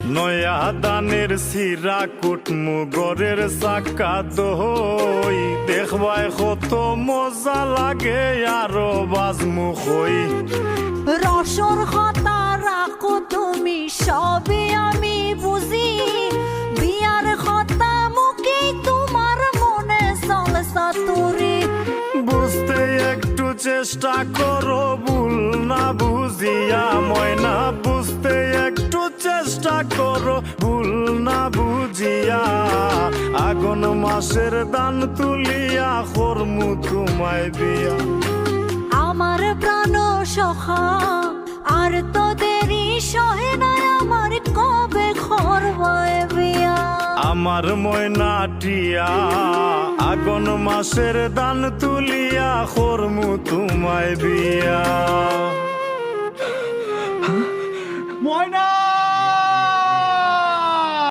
নয়া দানের সিরা কুটমু গরের চাকা দই দেখবাই কত মজা লাগে আরো বাজমু কই রসর কথা রাখো তুমি সবে আমি বুঝি বিয়ার কথা মুখে তোমার মনে চলসা তুরি বুঝতে একটু চেষ্টা করো ভুল না বুঝিয়া ময়না বুঝতে একটু চেষ্টা করো ভুল না বুঝিয়া আগুন মাসের দান তুলিয়া করমু তোমায় বিয়া আমার প্রাণ সখা আর তো দেরি সহে না আমার কবে খরবায় বিয়া আমার ময়নাটিয়া আগুন মাসের দান তুলিয়া করমু তোমায় বিয়া ময়না